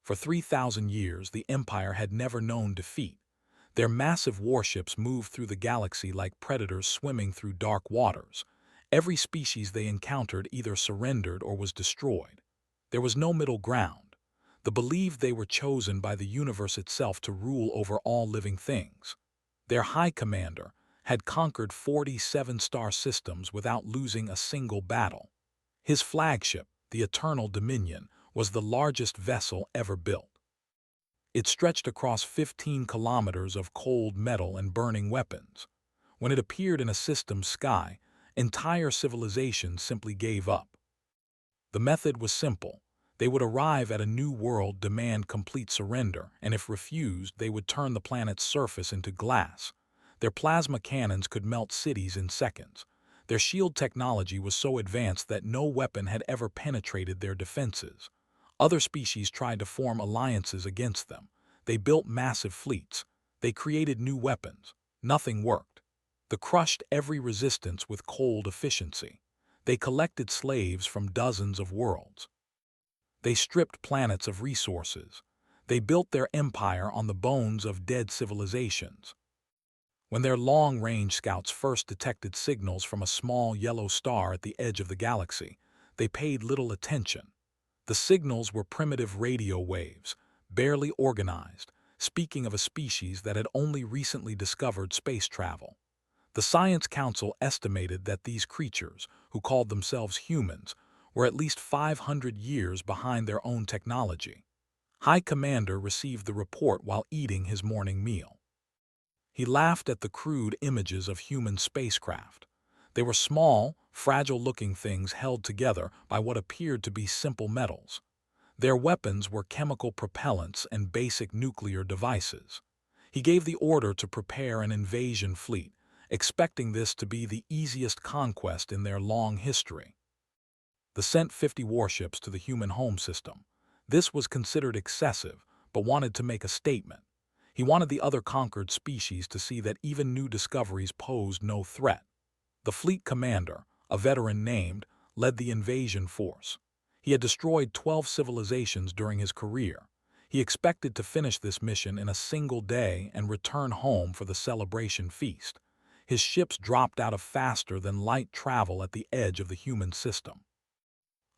For 3,000 years, the Empire had never known defeat. Their massive warships moved through the galaxy like predators swimming through dark waters. Every species they encountered either surrendered or was destroyed. There was no middle ground. They believed they were chosen by the universe itself to rule over all living things. Their High Commander had conquered 47-star systems without losing a single battle. His flagship, the Eternal Dominion, was the largest vessel ever built. It stretched across 15 kilometers of cold metal and burning weapons. When it appeared in a system's sky, entire civilizations simply gave up. The method was simple. They would arrive at a new world, demand complete surrender, and if refused, they would turn the planet's surface into glass. Their plasma cannons could melt cities in seconds. Their shield technology was so advanced that no weapon had ever penetrated their defenses. Other species tried to form alliances against them. They built massive fleets. They created new weapons. Nothing worked. They crushed every resistance with cold efficiency. They collected slaves from dozens of worlds. They stripped planets of resources. They built their empire on the bones of dead civilizations. When their long-range scouts first detected signals from a small yellow star at the edge of the galaxy, they paid little attention. The signals were primitive radio waves, barely organized, speaking of a species that had only recently discovered space travel. The Science Council estimated that these creatures, who called themselves humans, were at least 500 years behind their own technology. High Commander received the report while eating his morning meal. He laughed at the crude images of human spacecraft. They were small, fragile-looking things held together by what appeared to be simple metals. Their weapons were chemical propellants and basic nuclear devices. He gave the order to prepare an invasion fleet, expecting this to be the easiest conquest in their long history. They sent 50 warships to the human home system. This was considered excessive, but wanted to make a statement. He wanted the other conquered species to see that even new discoveries posed no threat. The fleet commander, a veteran named, led the invasion force. He had destroyed 12 civilizations during his career. He expected to finish this mission in a single day and return home for the celebration feast. His ships dropped out of faster-than-light travel at the edge of the human system.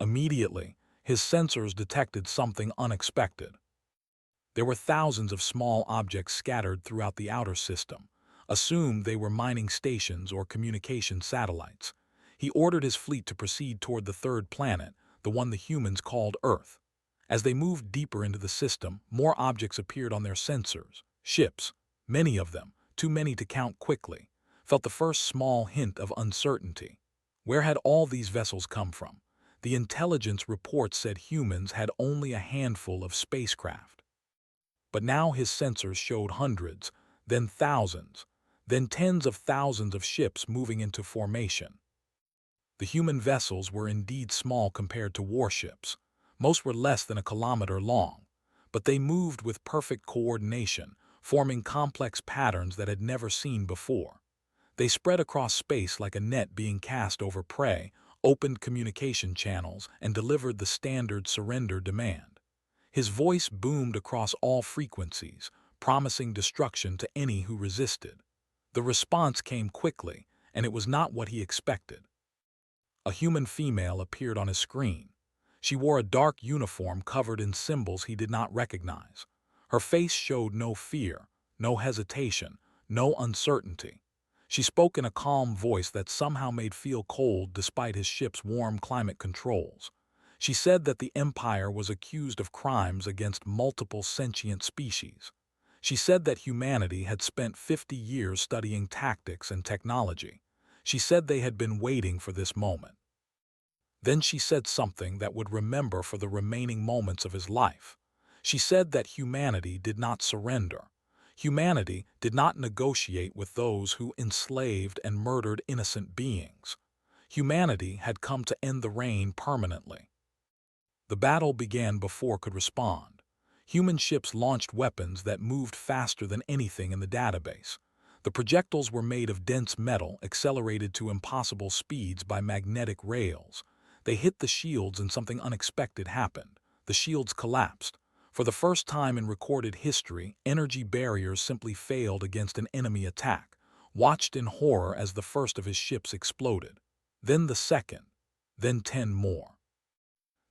Immediately, his sensors detected something unexpected. There were thousands of small objects scattered throughout the outer system. Assumed they were mining stations or communication satellites. He ordered his fleet to proceed toward the third planet, the one the humans called Earth. As they moved deeper into the system, more objects appeared on their sensors. Ships, many of them, too many to count quickly, felt the first small hint of uncertainty. Where had all these vessels come from? The intelligence reports said humans had only a handful of spacecraft. But now his sensors showed hundreds, then thousands, then tens of thousands of ships moving into formation. The human vessels were indeed small compared to warships. Most were less than a kilometer long, but they moved with perfect coordination, forming complex patterns that had never seen before. They spread across space like a net being cast over prey, opened communication channels, and delivered the standard surrender demand. His voice boomed across all frequencies, promising destruction to any who resisted. The response came quickly, and it was not what he expected. A human female appeared on his screen. She wore a dark uniform covered in symbols he did not recognize. Her face showed no fear, no hesitation, no uncertainty. She spoke in a calm voice that somehow made feel cold despite his ship's warm climate controls. She said that the Empire was accused of crimes against multiple sentient species. She said that humanity had spent 50 years studying tactics and technology. She said they had been waiting for this moment. Then she said something that would remember for the remaining moments of his life. She said that humanity did not surrender. Humanity did not negotiate with those who enslaved and murdered innocent beings. Humanity had come to end the reign permanently. The battle began before could respond. Human ships launched weapons that moved faster than anything in the database. The projectiles were made of dense metal, accelerated to impossible speeds by magnetic rails. They hit the shields and something unexpected happened. The shields collapsed. For the first time in recorded history, energy barriers simply failed against an enemy attack, watched in horror as the first of his ships exploded. Then the second, then 10 more.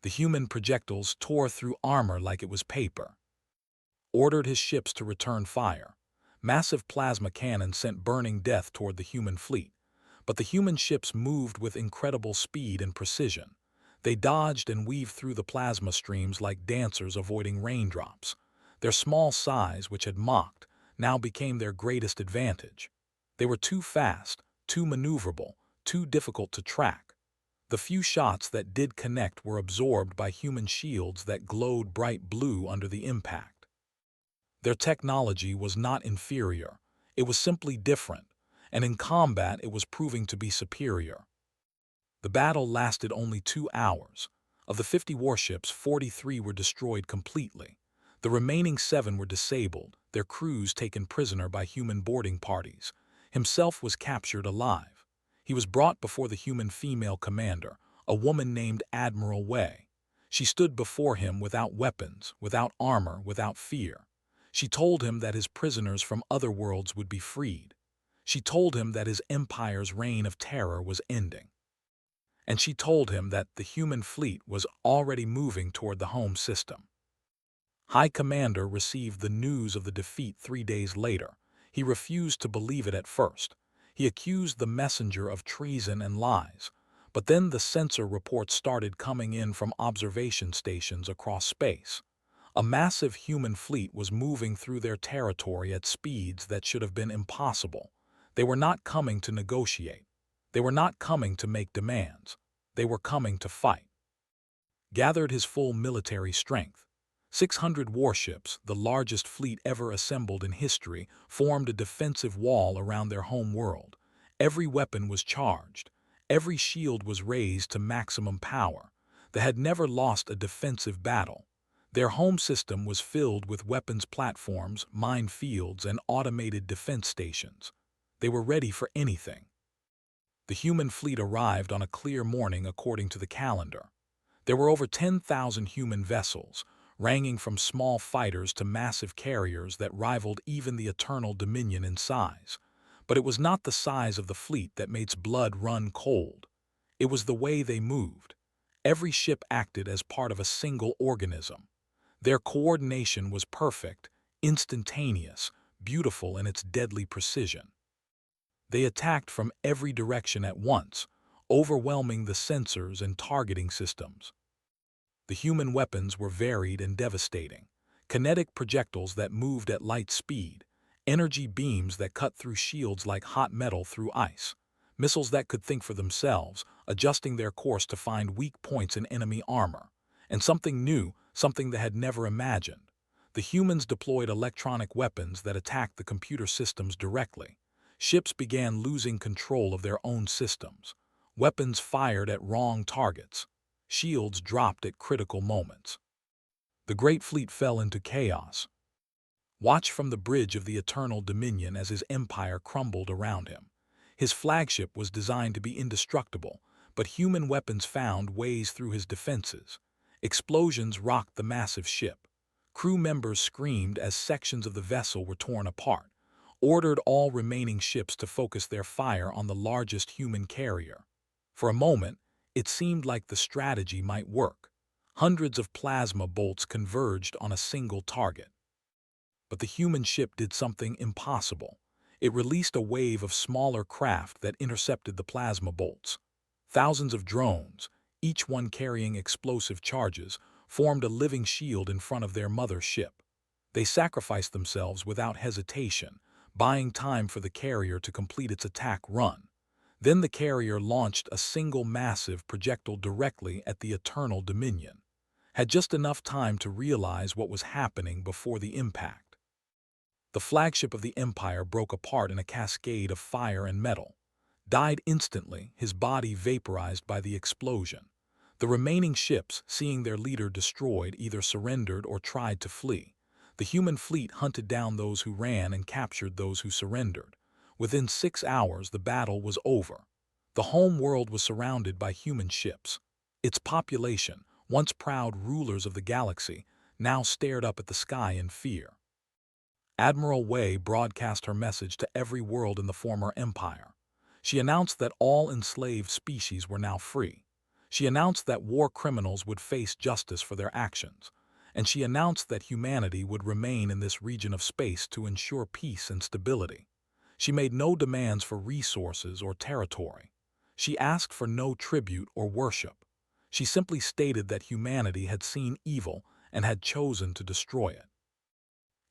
The human projectiles tore through armor like it was paper. Ordered his ships to return fire. Massive plasma cannons sent burning death toward the human fleet. But the human ships moved with incredible speed and precision. They dodged and weaved through the plasma streams like dancers avoiding raindrops. Their small size, which had mocked, now became their greatest advantage. They were too fast, too maneuverable, too difficult to track. The few shots that did connect were absorbed by human shields that glowed bright blue under the impact. Their technology was not inferior. It was simply different, and in combat it was proving to be superior. The battle lasted only 2 hours. Of the 50 warships, 43 were destroyed completely. The remaining 7 were disabled, their crews taken prisoner by human boarding parties. Himself was captured alive. He was brought before the human female commander, a woman named Admiral Wei. She stood before him without weapons, without armor, without fear. She told him that his prisoners from other worlds would be freed. She told him that his empire's reign of terror was ending. And she told him that the human fleet was already moving toward the home system. High Commander received the news of the defeat 3 days later. He refused to believe it at first. He accused the messenger of treason and lies. But then the censor reports started coming in from observation stations across space. A massive human fleet was moving through their territory at speeds that should have been impossible. They were not coming to negotiate. They were not coming to make demands. They were coming to fight. Gathered his full military strength. 600 warships, the largest fleet ever assembled in history, formed a defensive wall around their home world. Every weapon was charged. Every shield was raised to maximum power. They had never lost a defensive battle. Their home system was filled with weapons platforms, minefields, and automated defense stations. They were ready for anything. The human fleet arrived on a clear morning according to the calendar. There were over 10,000 human vessels, ranging from small fighters to massive carriers that rivaled even the Eternal Dominion in size. But it was not the size of the fleet that made its blood run cold. It was the way they moved. Every ship acted as part of a single organism. Their coordination was perfect, instantaneous, beautiful in its deadly precision. They attacked from every direction at once, overwhelming the sensors and targeting systems. The human weapons were varied and devastating. Kinetic projectiles that moved at light speed, energy beams that cut through shields like hot metal through ice, missiles that could think for themselves, adjusting their course to find weak points in enemy armor. And something new, something they had never imagined. The humans deployed electronic weapons that attacked the computer systems directly. Ships began losing control of their own systems. Weapons fired at wrong targets. Shields dropped at critical moments. The great fleet fell into chaos. Watch from the bridge of the Eternal Dominion as his empire crumbled around him. His flagship was designed to be indestructible, but human weapons found ways through his defenses. Explosions rocked the massive ship. Crew members screamed as sections of the vessel were torn apart. Ordered all remaining ships to focus their fire on the largest human carrier. For a moment, it seemed like the strategy might work. Hundreds of plasma bolts converged on a single target. But the human ship did something impossible. It released a wave of smaller craft that intercepted the plasma bolts. Thousands of drones, each one carrying explosive charges, formed a living shield in front of their mother ship. They sacrificed themselves without hesitation, buying time for the carrier to complete its attack run. Then the carrier launched a single massive projectile directly at the Eternal Dominion. Had just enough time to realize what was happening before the impact. The flagship of the Empire broke apart in a cascade of fire and metal. Died instantly, his body vaporized by the explosion. The remaining ships, seeing their leader destroyed, either surrendered or tried to flee. The human fleet hunted down those who ran and captured those who surrendered. Within 6 hours, the battle was over. The home world was surrounded by human ships. Its population, once proud rulers of the galaxy, now stared up at the sky in fear. Admiral Wei broadcast her message to every world in the former empire. She announced that all enslaved species were now free. She announced that war criminals would face justice for their actions. And she announced that humanity would remain in this region of space to ensure peace and stability. She made no demands for resources or territory. She asked for no tribute or worship. She simply stated that humanity had seen evil and had chosen to destroy it.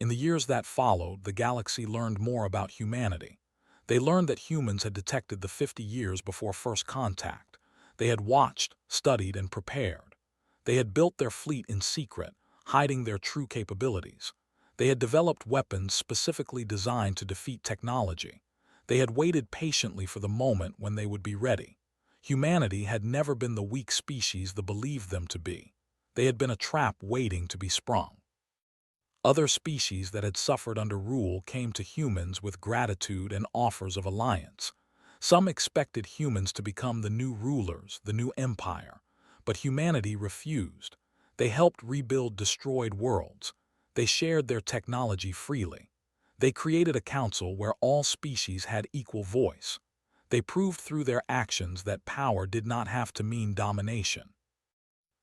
In the years that followed, the galaxy learned more about humanity. They learned that humans had detected the 50 years before first contact. They had watched, studied, and prepared. They had built their fleet in secret, hiding their true capabilities. They had developed weapons specifically designed to defeat technology. They had waited patiently for the moment when they would be ready. Humanity had never been the weak species they believed them to be. They had been a trap waiting to be sprung. Other species that had suffered under rule came to humans with gratitude and offers of alliance. Some expected humans to become the new rulers, the new empire. But humanity refused. They helped rebuild destroyed worlds. They shared their technology freely. They created a council where all species had equal voice. They proved through their actions that power did not have to mean domination.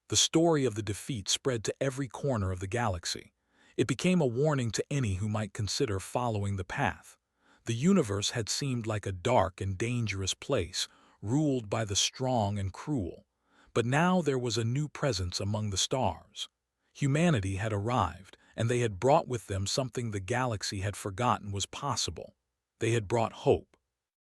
The story of the defeat spread to every corner of the galaxy. It became a warning to any who might consider following the path. The universe had seemed like a dark and dangerous place, ruled by the strong and cruel. But now there was a new presence among the stars. Humanity had arrived, and they had brought with them something the galaxy had forgotten was possible. They had brought hope.